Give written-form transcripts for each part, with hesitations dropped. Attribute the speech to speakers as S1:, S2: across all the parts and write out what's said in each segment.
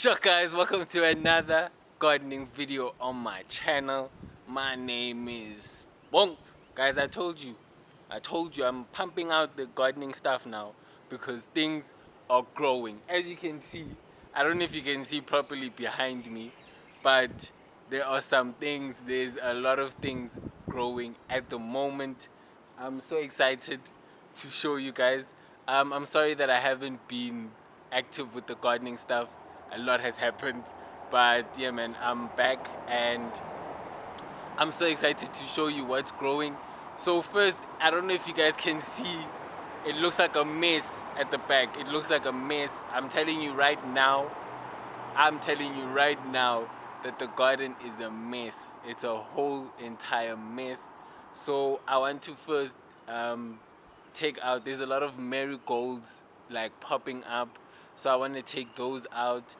S1: Sure guys, welcome to another gardening video on my channel. My name is Bonks. Guys, I told you I'm pumping out the gardening stuff now because things are growing. As you can see, I don't know if you can see properly behind me, but there are some things, there's a lot of things growing at the moment. I'm so excited to show you guys. I'm sorry that I haven't been active with the gardening stuff. A lot has happened, but yeah man, I'm back and I'm so excited to show you what's growing. So first, I don't know if you guys can see, it looks like a mess at the back. It looks like a mess. I'm telling you right now that the garden is a mess. It's a whole entire mess. So I want to first take out, there's a lot of marigolds like popping up, so I want to take those out.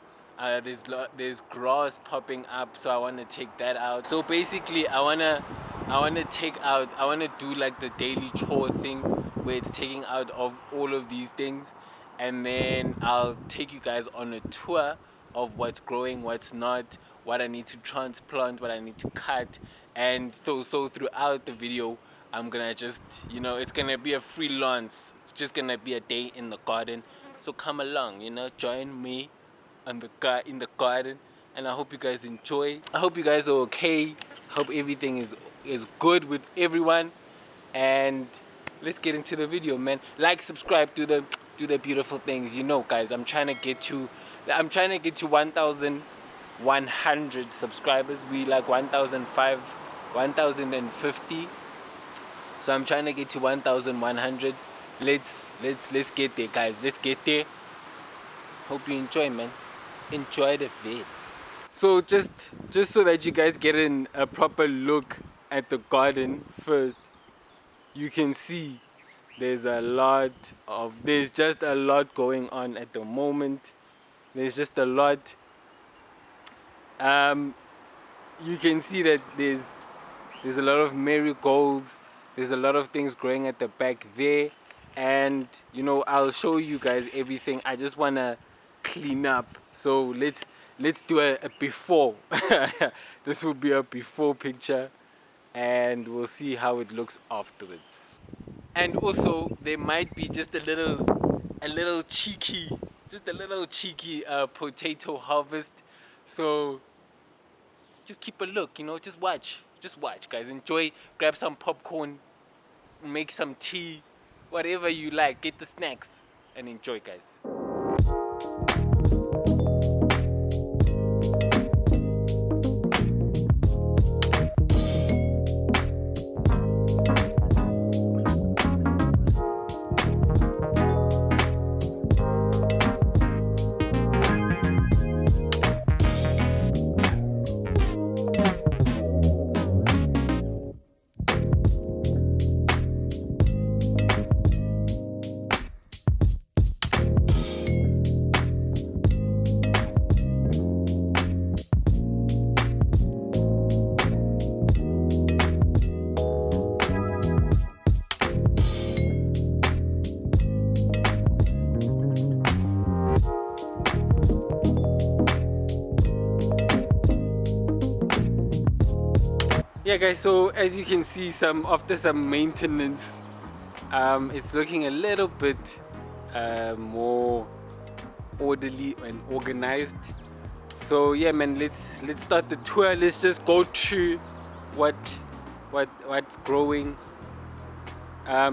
S1: There's grass popping up, so I want to take that out. So basically I want to do like the daily chore thing where it's taking out of all of these things, and then I'll take you guys on a tour of what's growing, what's not, what I need to transplant, what I need to cut. And so throughout the video I'm gonna just, it's gonna be a freelance. It's just gonna be a day in the garden. So come along, join me in the garden, and I hope you guys enjoy. I hope you guys are okay. I hope everything is good with everyone. And let's get into the video, man. Like, subscribe, do the beautiful things, guys. I'm trying to get to 1,100 subscribers. We like 1,050. So I'm trying to get to 1,100. Let's get there, guys. Let's get there. Hope you enjoy, man. Enjoy the vids. So just so that you guys get a proper look at the garden first, you can see there's just a lot going on at the moment. There's just a lot. You can see that there's a lot of marigolds. There's a lot of things growing at the back there, and I'll show you guys everything. I just want to clean up, so let's do a before. This will be a before picture, and we'll see how it looks afterwards. And also there might be just a little cheeky potato harvest, so just keep a look, just watch, guys. Enjoy, grab some popcorn, make some tea, whatever you like, get the snacks and enjoy, guys. Yeah guys, so as you can see, after some maintenance, it's looking a little bit more orderly and organized. So yeah man, let's start the tour. Let's just go through what's growing.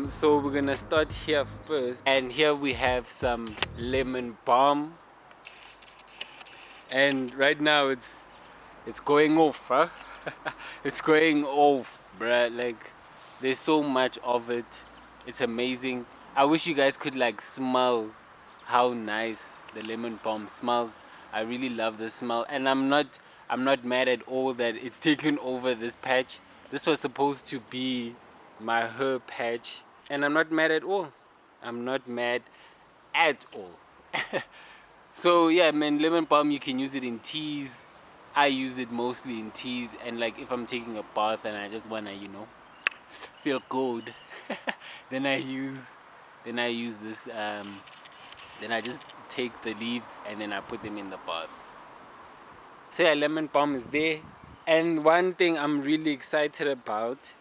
S1: So we're gonna start here first, and here we have some lemon balm, and right now it's going off, huh? It's going off, bruh. Like, there's so much of it. It's amazing. I wish you guys could like smell how nice the lemon balm smells. I really love the smell, and I'm not mad at all that it's taken over this patch. This was supposed to be my herb patch, and I'm not mad at all. I'm not mad at all. So yeah man, lemon balm, you can use it in teas. I use it mostly in teas, and like if I'm taking a bath and I just wanna feel good, then I use this then I just take the leaves and then I put them in the bath. So yeah, lemon balm is there. And one thing I'm really excited about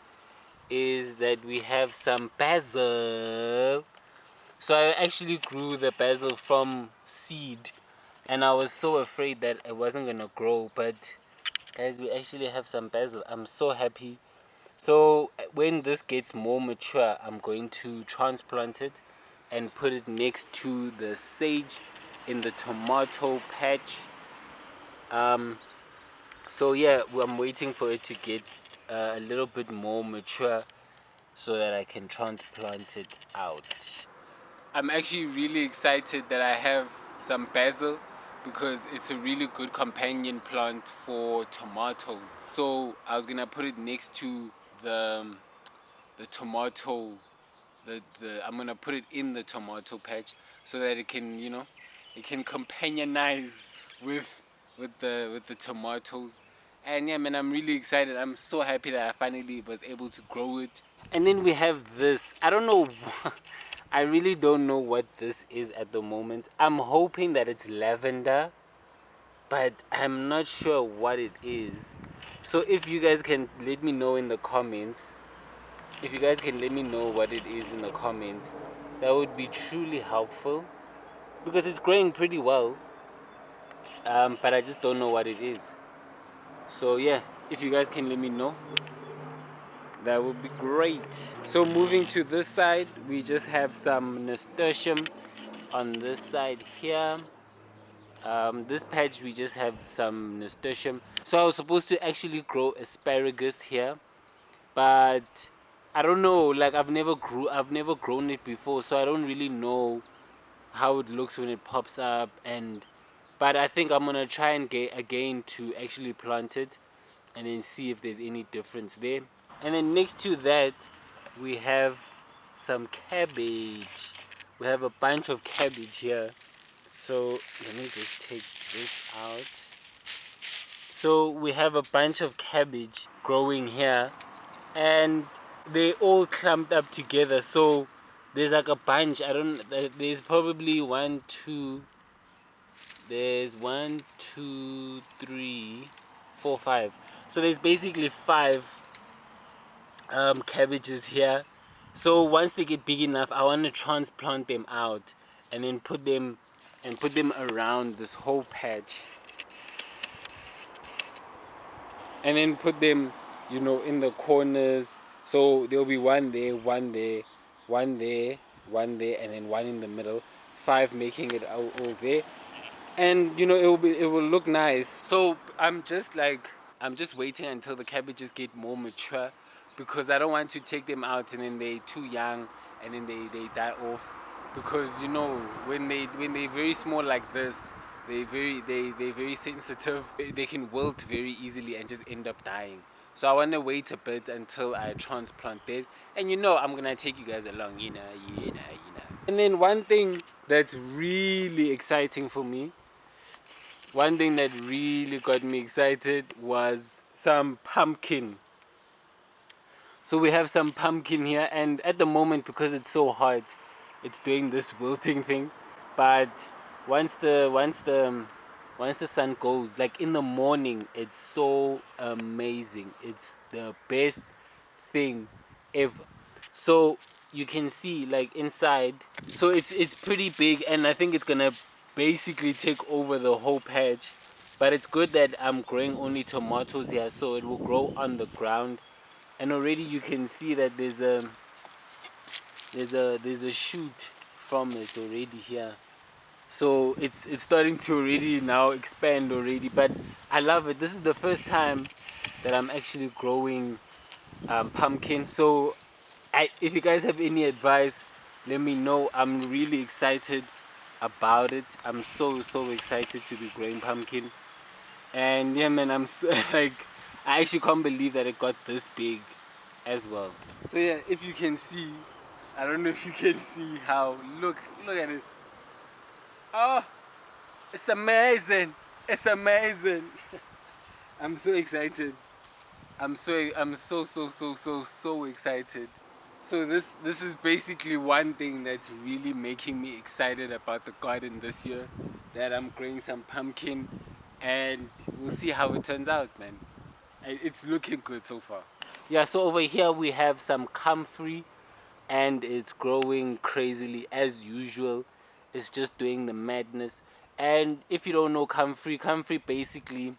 S1: is that we have some basil. So I actually grew the basil from seed, and I was so afraid that it wasn't gonna grow, but guys, we actually have some basil. I'm so happy. So when this gets more mature, I'm going to transplant it and put it next to the sage in the tomato patch. So yeah, I'm waiting for it to get a little bit more mature so that I can transplant it out. I'm actually really excited that I have some basil because it's a really good companion plant for tomatoes. So I was gonna put it next to the tomato, the I'm gonna put it in the tomato patch so that it can, you know, it can companionize with with the tomatoes. And yeah, man, I'm really excited. I'm so happy that I finally was able to grow it. And then we have this. I don't know. I really don't know what this is at the moment. I'm hoping that it's lavender, but I'm not sure what it is. So if you guys can let me know in the comments, if you guys can let me know what it is in the comments, that would be truly helpful because it's growing pretty well, but I just don't know what it is. So yeah, if you guys can let me know, that would be great. So moving to this side, we just have some nasturtium on this side here. This patch we just have some nasturtium. So I was supposed to actually grow asparagus here, but I don't know, like I've never grown it before, so I don't really know how it looks when it pops up. And but I think I'm gonna try and get again to actually plant it and then see if there's any difference there. And then next to that we have some cabbage. We have a bunch of cabbage here. So let me just take this out. So we have a bunch of cabbage growing here, and they all clumped up together. So there's like a bunch. I don't. There's probably one, two. There's one, two, three, four, five. So there's basically five cabbages here. So once they get big enough, I want to transplant them out and then put them around this whole patch, and then put them, you know, in the corners. So there'll be one there, one there, one there, one there, and then one in the middle. Five making it all there, and you know it will look nice. So I'm just waiting until the cabbages get more mature because I don't want to take them out and then they're too young and then they die off, because you know when they're very small like this, they're very sensitive. They can wilt very easily and just end up dying. So I want to wait a bit until I transplant it, and you know I'm gonna take you guys along, you know. And then one thing that's really exciting for me, one thing that really got me excited was some pumpkin. So we have some pumpkin here, and at the moment because it's so hot, it's doing this wilting thing. But once the sun goes, like in the morning, it's so amazing. It's the best thing ever. So you can see like inside. So it's pretty big, and I think it's gonna basically take over the whole patch. But it's good that I'm growing only tomatoes here, so it will grow on the ground. And already you can see that there's a shoot from it already here. So it's starting to already now expand already. But I love it. This is the first time that I'm actually growing pumpkin. So if you guys have any advice, let me know. I'm really excited about it. I'm so excited to be growing pumpkin. And yeah, man, I'm so, like, I actually can't believe that it got this big as well. So yeah, if you can see, I don't know if you can see how, look at this. Oh, it's amazing. It's amazing. I'm so excited. I'm so excited. So this is basically one thing that's really making me excited about the garden this year, that I'm growing some pumpkin. and we'll see how it turns out, man. It's looking good so far. Yeah, so over here we have some comfrey, and it's growing crazily as usual. It's just doing the madness. And if you don't know comfrey basically,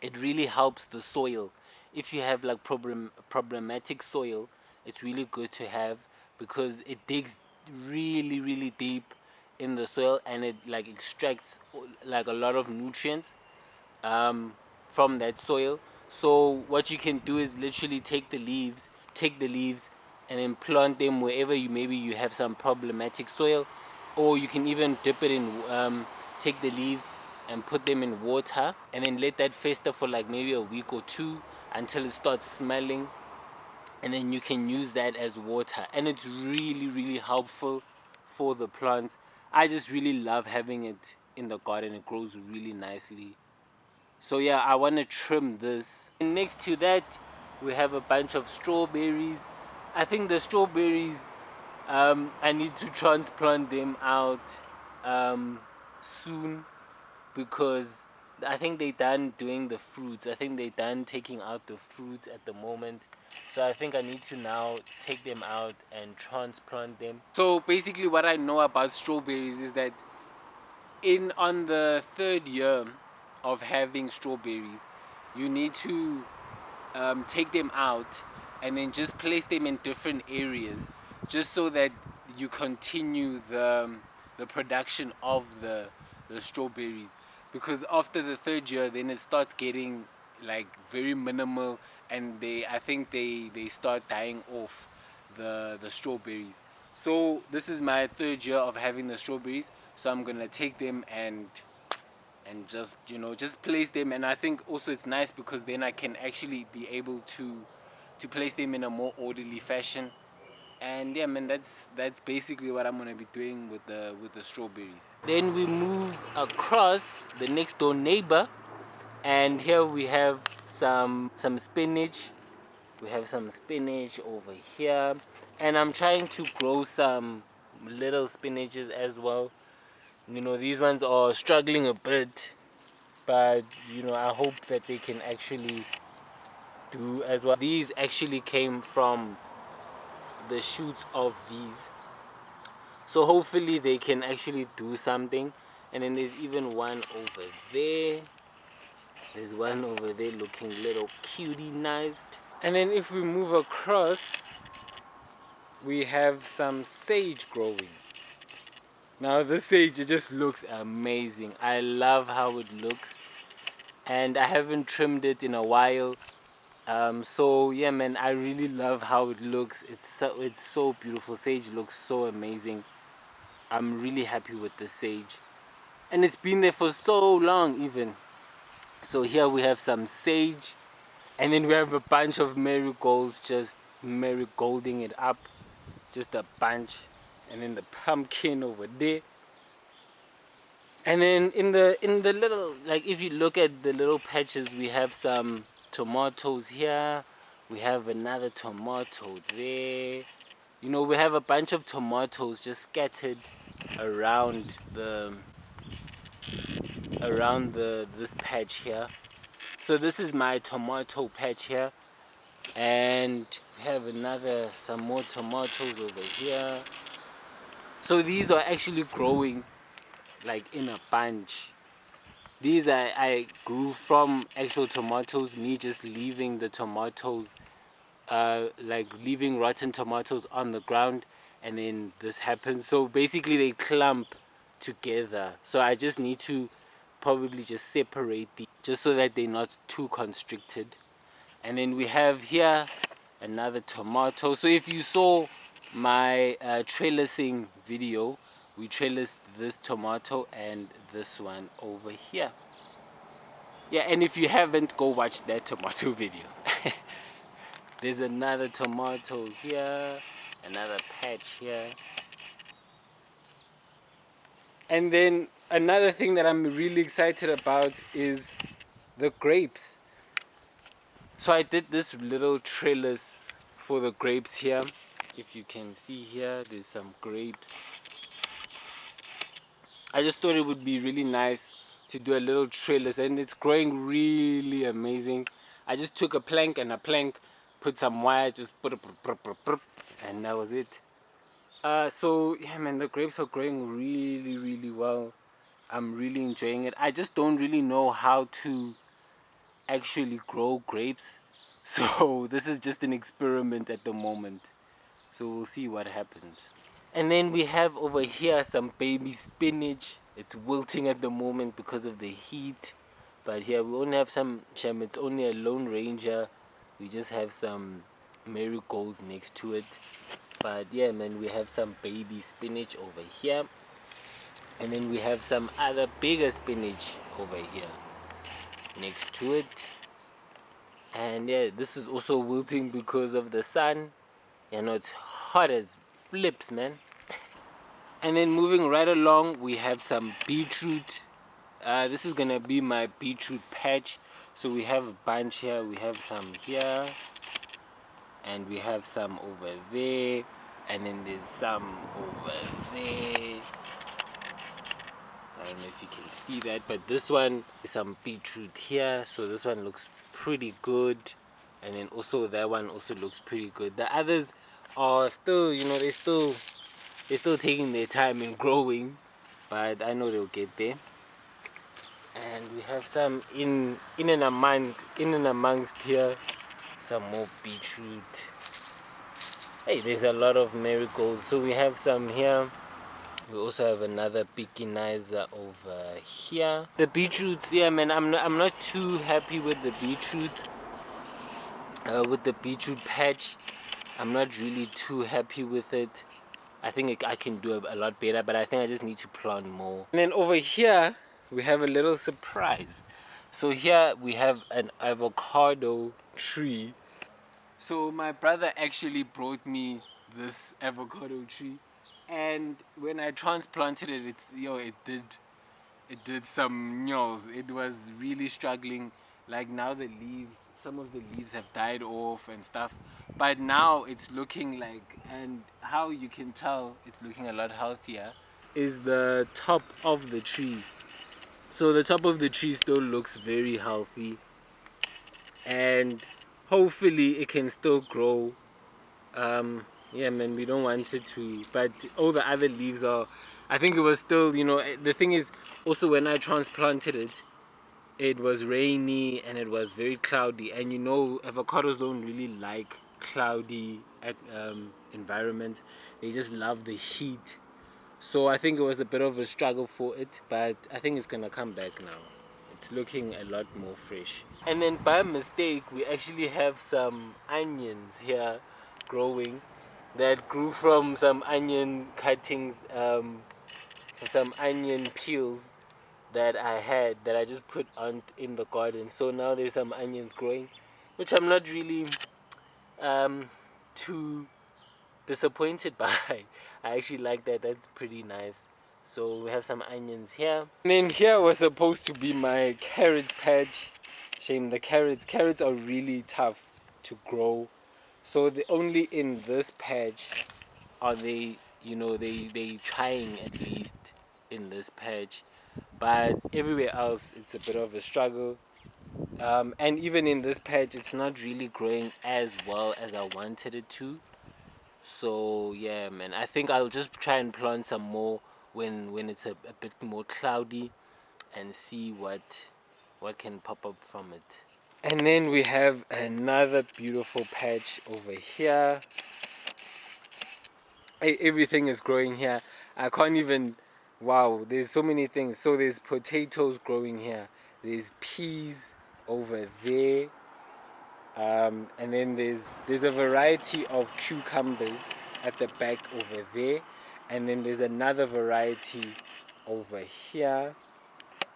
S1: it really helps the soil. If you have like problematic soil, it's really good to have, because it digs really deep in the soil, and it like extracts like a lot of nutrients um, from that soil. So what you can do is literally take the leaves and then plant them wherever maybe you have some problematic soil, or you can even dip it in, take the leaves and put them in water, and then let that fester for like maybe a week or two until it starts smelling, and then you can use that as water, and it's really helpful for the plants. I just really love having it in the garden. It grows really nicely. So yeah, I want to trim this. And next to that, we have a bunch of strawberries. I think the strawberries, I need to transplant them out soon, because I think they done doing the fruits. I think they done taking out the fruits at the moment. So I think I need to now take them out and transplant them. So basically what I know about strawberries is that on the third year of having strawberries, you need to take them out and then just place them in different areas, just so that you continue the production of the strawberries. Because after the third year, then it starts getting like very minimal, and I think they start dying off, the strawberries. So this is my third year of having the strawberries, so I'm gonna take them and just, just place them. And I think also it's nice because then I can actually be able to place them in a more orderly fashion. And yeah, man, that's basically what I'm gonna be doing with the strawberries. Then we move across the next door neighbor, and here we have some spinach. We have some spinach over here, and I'm trying to grow some little spinaches as well. These ones are struggling a bit, but I hope that they can actually do as well. These actually came from the shoots of these, so hopefully they can actually do something. And then there's even one over there. There's one over there looking little cutie niced. And then if we move across, we have some sage growing. Now this sage, it just looks amazing. I love how it looks, and I haven't trimmed it in a while. So yeah, man, I really love how it looks. It's so beautiful. Sage looks so amazing. I'm really happy with the sage, and it's been there for so long even. So here we have some sage, and then we have a bunch of marigolds, just marigolding it up, just a bunch. And then the pumpkin over there. And then in the little, like, if you look at the little patches, we have some tomatoes here. We have another tomato there. We have a bunch of tomatoes just scattered around this patch here. So this is my tomato patch here, and we have some more tomatoes over here. So these are actually growing like in a bunch. These I grew from actual tomatoes, me just leaving the tomatoes, like leaving rotten tomatoes on the ground, and then this happens. So basically they clump together. So I just need to probably just separate these, just so that they're not too constricted. And then we have here another tomato. So if you saw my trellising video, we trellised this tomato and this one over here. Yeah, and if you haven't, go watch that tomato video. There's another tomato here, another patch here. And then another thing that I'm really excited about is the grapes. So I did this little trellis for the grapes here. If you can see here, there's some grapes. I just thought it would be really nice to do a little trellis, and it's growing really amazing. I just took a plank, put some wire, just put a, and that was it. So yeah, man, the grapes are growing really well. I'm really enjoying it. I just don't really know how to actually grow grapes, so this is just an experiment at the moment. So we'll see what happens. And then we have over here some baby spinach. It's wilting at the moment because of the heat. But here we only have some sham. It's only a Lone Ranger. We just have some marigolds next to it. But yeah, man, we have some baby spinach over here. And then we have some other bigger spinach over here next to it. And yeah, this is also wilting because of the sun. You know, it's hot as flips, man. And then moving right along, we have some beetroot. This is gonna be my beetroot patch. So we have a bunch here. We have some here, and we have some over there, and then there's some over there. I don't know if you can see that, but this one is some beetroot here. So this one looks pretty good, and then also that one also looks pretty good. The others are still, you know, they're still taking their time in growing, but I know they'll get there. And we have some in and amongst here, some more beetroot. Hey, there's a lot of marigolds. So we have some here. We also have another beginnizer over here. The beetroots, yeah, man, I'm not too happy with the beetroots. With the beetroot patch, I'm not really too happy with it. I think I can do a lot better, but I think I just need to plant more. And then over here, we have a little surprise. So here we have an avocado tree. So my brother actually brought me this avocado tree, and when I transplanted it, it did some nulls. It was really struggling. Like now the leaves, some of the leaves have died off and stuff. But now it's looking like, and how you can tell it's looking a lot healthier is the top of the tree. So the top of the tree still looks very healthy, and hopefully it can still grow. Yeah, man, we don't want it to, but all the other leaves are, I think it was still, you know, the thing is also when I transplanted it, it was rainy and it was very cloudy, and you know avocados don't really like cloudy environments. They just love the heat. So I think it was a bit of a struggle for it, but I think it's gonna come back now. It's looking a lot more fresh. And then by mistake, we actually have some onions here growing that grew from some onion cuttings, some onion peels that I had that I just put on in the garden. So now there's some onions growing, which I'm not really too disappointed by. I actually like that. That's pretty nice. So we have some onions here. And then here was supposed to be my carrot patch. Shame the carrots are really tough to grow. So the only in this patch are they, you know, they trying at least in this patch. But everywhere else it's a bit of a struggle. And even in this patch it's not really growing as well as I wanted it to. So yeah, man, I think I'll just try and plant some more when it's a bit more cloudy, and see what can pop up from it. And then we have another beautiful patch over here. Everything is growing here. I can't even, wow, there's so many things. So there's potatoes growing here, there's peas over there, and then there's a variety of cucumbers at the back over there, and then there's another variety over here,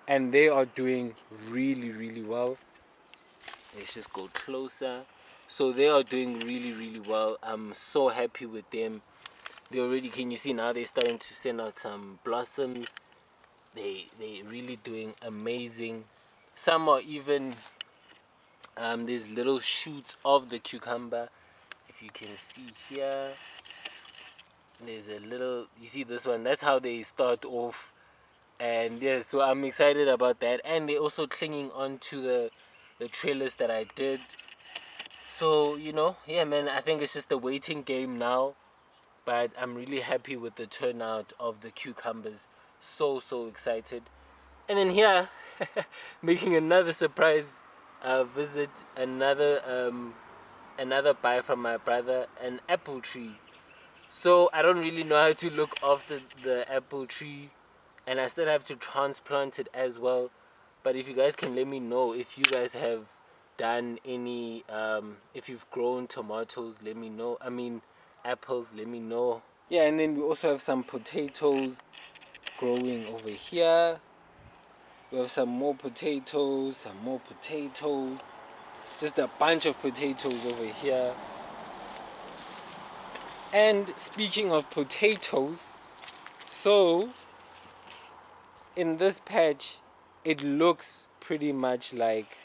S1: and they are doing really well. Let's just go closer. So they are doing really well. I'm so happy with them. They already, can you see now they're starting to send out some blossoms. They really doing amazing. Some are even there's little shoots of the cucumber. If you can see here, there's a little, you see this one, that's how they start off. And yeah, so I'm excited about that. And they're also clinging on to the trailers that I did. So, yeah, man, I think it's just a waiting game now. But I'm really happy with the turnout of the cucumbers. So excited. And then here, making another surprise visit, another buy from my brother, an apple tree. So I don't really know how to look after the apple tree, and I still have to transplant it as well. But if you guys can let me know if you guys have done any, if you've grown tomatoes, let me know. I mean, apples, let me know. Yeah, and then we also have some potatoes growing over here. We have some more potatoes, just a bunch of potatoes over here. And speaking of potatoes, so in this patch, it looks pretty much like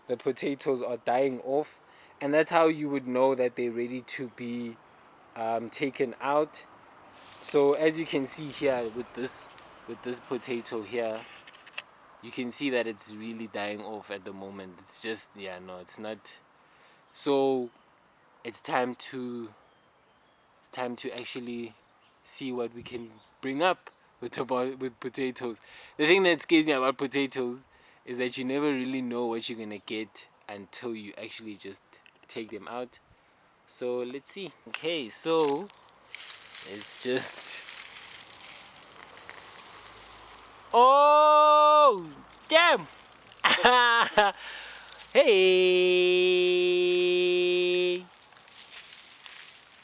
S1: the potatoes are dying off, and that's how you would know that they're ready to be taken out. So as you can see here with this potato here, you can see that it's really dying off at the moment. It's just, yeah, no, it's not. So it's time to actually see what we can bring up with potatoes. The thing that scares me about potatoes is that you never really know what you're gonna get until you actually just take them out. So let's see. Okay, so it's just, oh damn. Hey,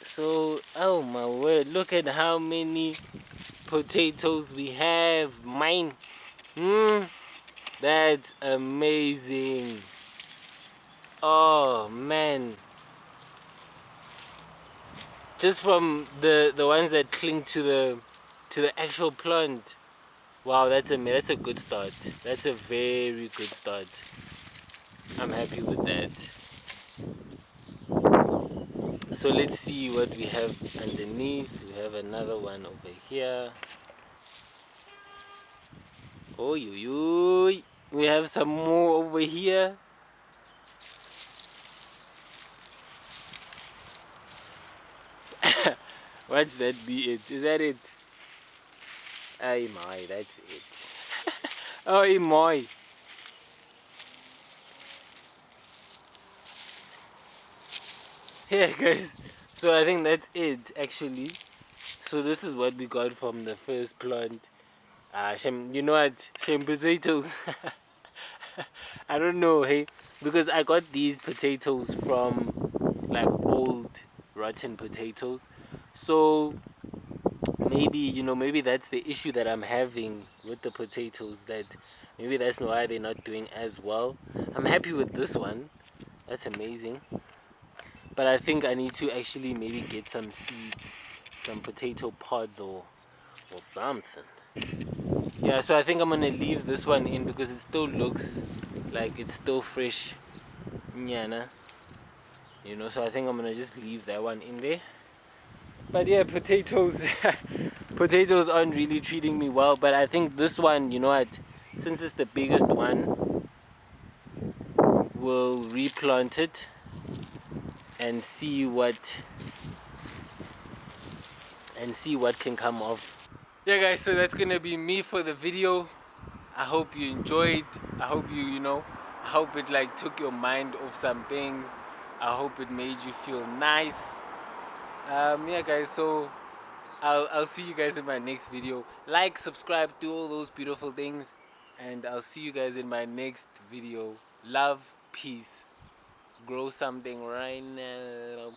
S1: so, oh my word, look at how many potatoes we have. Mine. That's amazing. Oh man, just from the ones that cling to the actual plant. Wow, that's a good start. That's a very good start. I'm happy with that. So let's see what we have underneath. We have another one over here. Oh, we have some more over here. What's that be it? Is that it? Ay my, that's it. Oh my. Yeah guys, so I think that's it actually. So this is what we got from the first plant. You know what? Shame potatoes. I don't know, hey, because I got these potatoes from like old rotten potatoes. So maybe that's the issue that I'm having with the potatoes, that maybe that's why they're not doing as well. I'm happy with this one. That's amazing. But I think I need to actually maybe get some seeds, some potato pods or something. Yeah, so I think I'm gonna leave this one in because it still looks like it's still fresh. Nyana. So I think I'm gonna just leave that one in there. But yeah, potatoes potatoes aren't really treating me well, but I think this one, since it's the biggest one, we'll replant it and see what can come off. Yeah guys, so that's gonna be me for the video. I hope you enjoyed. I hope I hope it like took your mind off some things. I hope it made you feel nice. Yeah guys, so I'll see you guys in my next video. Like, subscribe, do all those beautiful things, and I'll see you guys in my next video. Love, peace, grow something right now.